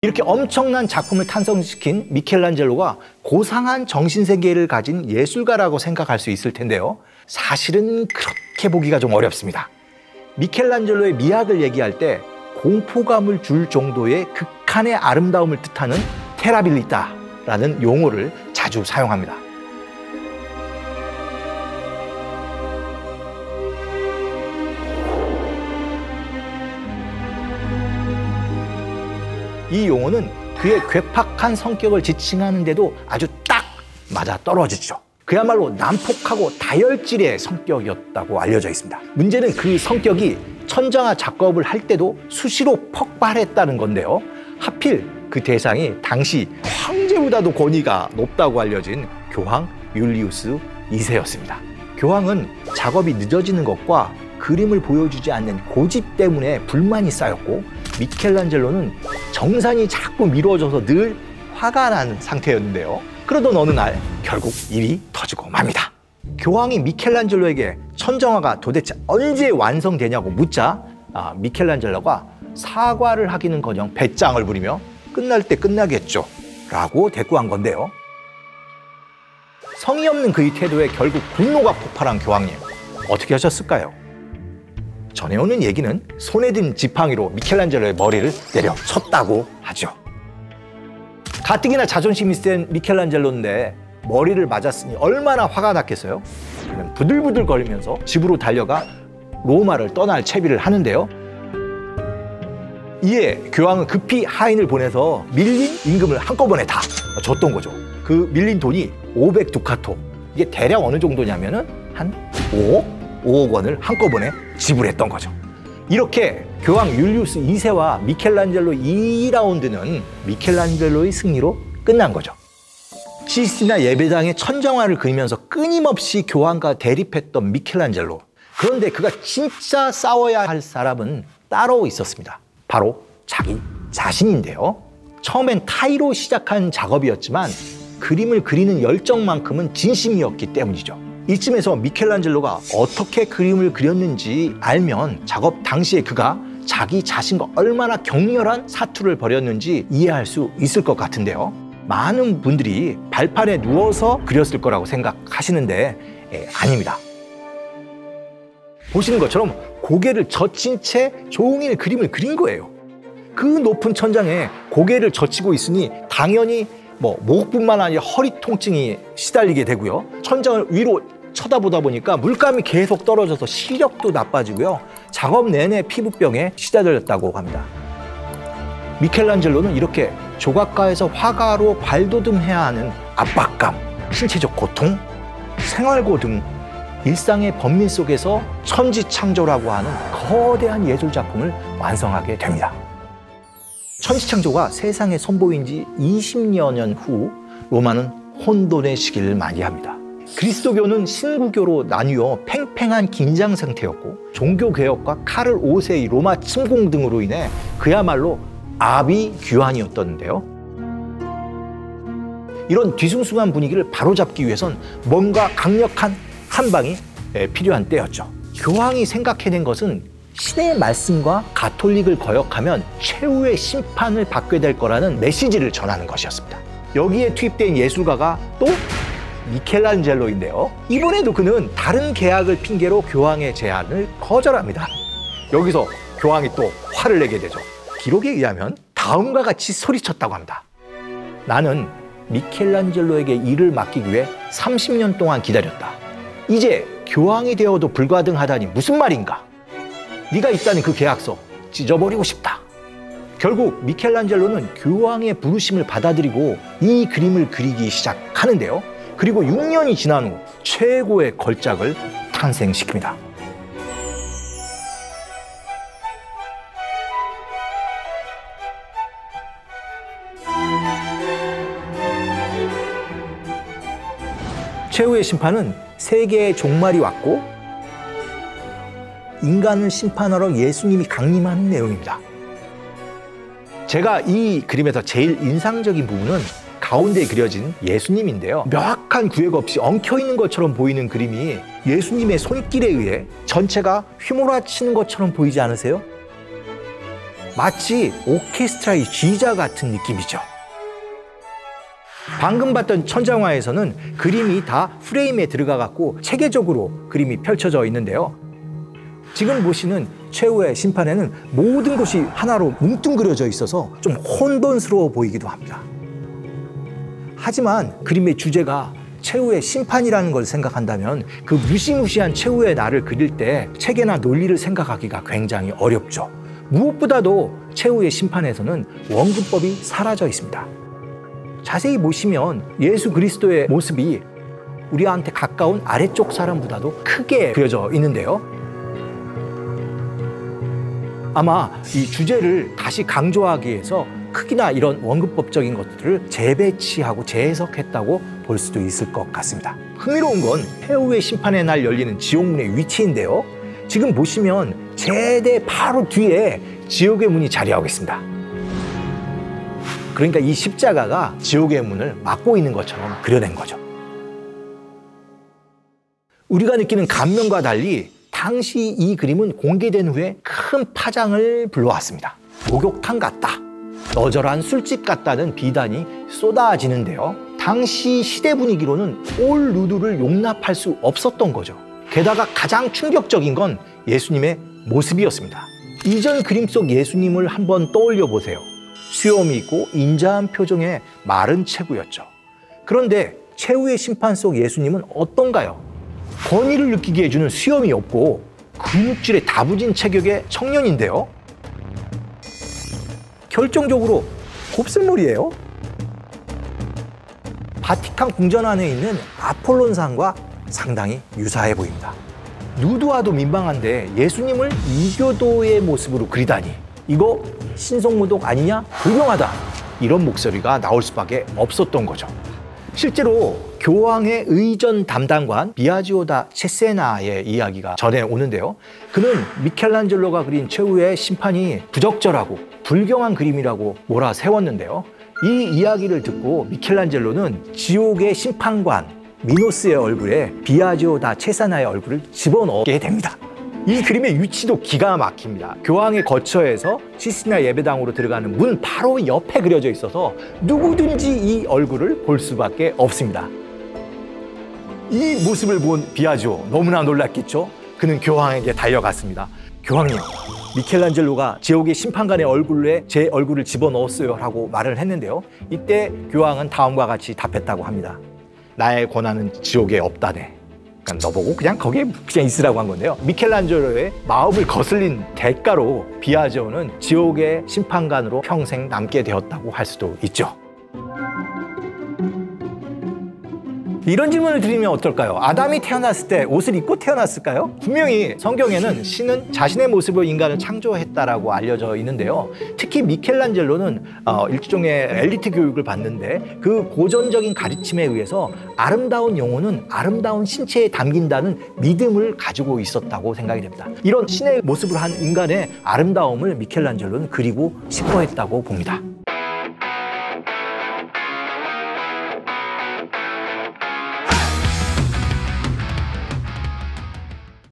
이렇게 엄청난 작품을 탄생시킨 미켈란젤로가 고상한 정신세계를 가진 예술가라고 생각할 수 있을 텐데요. 사실은 그렇게 보기가 좀 어렵습니다. 미켈란젤로의 미학을 얘기할 때 공포감을 줄 정도의 극한의 아름다움을 뜻하는 테라빌리타라는 용어를 자주 사용합니다. 이 용어는 그의 괴팍한 성격을 지칭하는데도 아주 딱 맞아 떨어지죠. 그야말로 난폭하고 다혈질의 성격이었다고 알려져 있습니다. 문제는 그 성격이 천정화 작업을 할 때도 수시로 폭발했다는 건데요. 하필 그 대상이 당시 황제보다도 권위가 높다고 알려진 교황 율리우스 2세였습니다. 교황은 작업이 늦어지는 것과 그림을 보여주지 않는 고집 때문에 불만이 쌓였고, 미켈란젤로는 정산이 자꾸 미뤄져서 늘 화가 나는 상태였는데요. 그러던 어느 날 결국 일이 터지고 맙니다. 교황이 미켈란젤로에게 천정화가 도대체 언제 완성되냐고 묻자 미켈란젤로가 사과를 하기는커녕 배짱을 부리며 끝날 때 끝나겠죠 라고 대꾸한 건데요. 성의 없는 그의 태도에 결국 분노가 폭발한 교황님, 어떻게 하셨을까요? 전해오는 얘기는 손에 든 지팡이로 미켈란젤로의 머리를 내려쳤다고 하죠. 가뜩이나 자존심이 센 미켈란젤로인데 머리를 맞았으니 얼마나 화가 났겠어요? 그는 부들부들 거리면서 집으로 달려가 로마를 떠날 채비를 하는데요. 이에 교황은 급히 하인을 보내서 밀린 임금을 한꺼번에 다 줬던 거죠. 그 밀린 돈이 500두카토. 이게 대략 어느 정도냐면은 한 5억 원을 한꺼번에 지불했던 거죠. 이렇게 교황 율리우스 2세와 미켈란젤로 2라운드는 미켈란젤로의 승리로 끝난 거죠. 시스티나 예배당의 천정화를 그리면서 끊임없이 교황과 대립했던 미켈란젤로. 그런데 그가 진짜 싸워야 할 사람은 따로 있었습니다. 바로 자기 자신인데요. 처음엔 타이로 시작한 작업이었지만 그림을 그리는 열정만큼은 진심이었기 때문이죠. 이쯤에서 미켈란젤로가 어떻게 그림을 그렸는지 알면 작업 당시에 그가 자기 자신과 얼마나 격렬한 사투를 벌였는지 이해할 수 있을 것 같은데요. 많은 분들이 발판에 누워서 그렸을 거라고 생각하시는데 아닙니다. 보시는 것처럼 고개를 젖힌 채 종일 그림을 그린 거예요. 그 높은 천장에 고개를 젖히고 있으니 당연히 목뿐만 아니라 허리 통증이 시달리게 되고요. 천장을 위로 쳐다보다 보니까 물감이 계속 떨어져서 시력도 나빠지고요. 작업 내내 피부병에 시달렸다고 합니다. 미켈란젤로는 이렇게 조각가에서 화가로 발돋움해야 하는 압박감, 신체적 고통, 생활고 등 일상의 범민 속에서 천지창조라고 하는 거대한 예술작품을 완성하게 됩니다. 천지창조가 세상에 선보인 지 20여 년 후 로마는 혼돈의 시기를 맞이합니다. 그리스도교는 신구교로 나뉘어 팽팽한 긴장 상태였고, 종교개혁과 카를 5세의 로마 침공 등으로 인해 그야말로 아비규환이었던데요. 이런 뒤숭숭한 분위기를 바로잡기 위해선 뭔가 강력한 한방이 필요한 때였죠. 교황이 생각해낸 것은 신의 말씀과 가톨릭을 거역하면 최후의 심판을 받게 될 거라는 메시지를 전하는 것이었습니다. 여기에 투입된 예술가가 또 미켈란젤로인데요. 이번에도 그는 다른 계약을 핑계로 교황의 제안을 거절합니다. 여기서 교황이 또 화를 내게 되죠. 기록에 의하면 다음과 같이 소리쳤다고 합니다. 나는 미켈란젤로에게 일을 맡기기 위해 30년 동안 기다렸다. 이제 교황이 되어도 불가능하다니 무슨 말인가? 네가 있다는 그 계약서 찢어버리고 싶다. 결국 미켈란젤로는 교황의 부르심을 받아들이고 이 그림을 그리기 시작하는데요. 그리고 6년이 지난 후 최고의 걸작을 탄생시킵니다. 최후의 심판은 세계의 종말이 왔고 인간을 심판하러 예수님이 강림하는 내용입니다. 제가 이 그림에서 제일 인상적인 부분은 가운데 그려진 예수님인데요. 명확한 구획 없이 엉켜있는 것처럼 보이는 그림이 예수님의 손길에 의해 전체가 휘몰아치는 것처럼 보이지 않으세요? 마치 오케스트라의 지휘자 같은 느낌이죠. 방금 봤던 천장화에서는 그림이 다 프레임에 들어가 갖고 체계적으로 그림이 펼쳐져 있는데요. 지금 보시는 최후의 심판에는 모든 것이 하나로 뭉뚱그려져 있어서 좀 혼돈스러워 보이기도 합니다. 하지만 그림의 주제가 최후의 심판이라는 걸 생각한다면 그 무시무시한 최후의 날을 그릴 때 체계나 논리를 생각하기가 굉장히 어렵죠. 무엇보다도 최후의 심판에서는 원근법이 사라져 있습니다. 자세히 보시면 예수 그리스도의 모습이 우리한테 가까운 아래쪽 사람보다도 크게 그려져 있는데요. 아마 이 주제를 다시 강조하기 위해서 크기나 이런 원근법적인 것들을 재배치하고 재해석했다고 볼 수도 있을 것 같습니다. 흥미로운 건 최후의 심판의 날 열리는 지옥문의 위치인데요. 지금 보시면 제대 바로 뒤에 지옥의 문이 자리하고 있습니다. 그러니까 이 십자가가 지옥의 문을 막고 있는 것처럼 그려낸 거죠. 우리가 느끼는 감명과 달리 당시 이 그림은 공개된 후에 큰 파장을 불러왔습니다. 목욕탕 같다, 너절한 술집 같다는 비단이 쏟아지는데요. 당시 시대 분위기로는 올 누드를 용납할 수 없었던 거죠. 게다가 가장 충격적인 건 예수님의 모습이었습니다. 이전 그림 속 예수님을 한번 떠올려 보세요. 수염이 있고 인자한 표정의 마른 체구였죠. 그런데 최후의 심판 속 예수님은 어떤가요? 권위를 느끼게 해주는 수염이 없고 근육질의 다부진 체격의 청년인데요. 결정적으로 곱슬머리예요. 바티칸 궁전 안에 있는 아폴론상과 상당히 유사해 보입니다. 누드와도 민망한데 예수님을 이교도의 모습으로 그리다니, 이거 신성모독 아니냐? 불명하다, 이런 목소리가 나올 수밖에 없었던 거죠. 실제로 교황의 의전 담당관 비아지오 다 체세나의 이야기가 전해오는데요. 그는 미켈란젤로가 그린 최후의 심판이 부적절하고 불경한 그림이라고 몰아세웠는데요. 이 이야기를 듣고 미켈란젤로는 지옥의 심판관 미노스의 얼굴에 비아지오 다 체세나의 얼굴을 집어넣게 됩니다. 이 그림의 위치도 기가 막힙니다. 교황의 거처에서 시스티나 예배당으로 들어가는 문 바로 옆에 그려져 있어서 누구든지 이 얼굴을 볼 수밖에 없습니다. 이 모습을 본 비아지오 너무나 놀랐겠죠? 그는 교황에게 달려갔습니다. 교황님, 미켈란젤로가 지옥의 심판관의 얼굴에 제 얼굴을 집어넣었어요 라고 말을 했는데요. 이때 교황은 다음과 같이 답했다고 합니다. 나의 권한은 지옥에 없다네. 그러니까 너보고 그냥 거기에 그냥 있으라고 한 건데요. 미켈란젤로의 마음을 거슬린 대가로 비아지오는 지옥의 심판관으로 평생 남게 되었다고 할 수도 있죠. 이런 질문을 드리면 어떨까요? 아담이 태어났을 때 옷을 입고 태어났을까요? 분명히 성경에는 신은 자신의 모습으로 인간을 창조했다라고 알려져 있는데요. 특히 미켈란젤로는 일종의 엘리트 교육을 받는데 그 고전적인 가르침에 의해서 아름다운 영혼은 아름다운 신체에 담긴다는 믿음을 가지고 있었다고 생각이 됩니다. 이런 신의 모습을 한 인간의 아름다움을 미켈란젤로는 그리고 싶어 했다고 봅니다.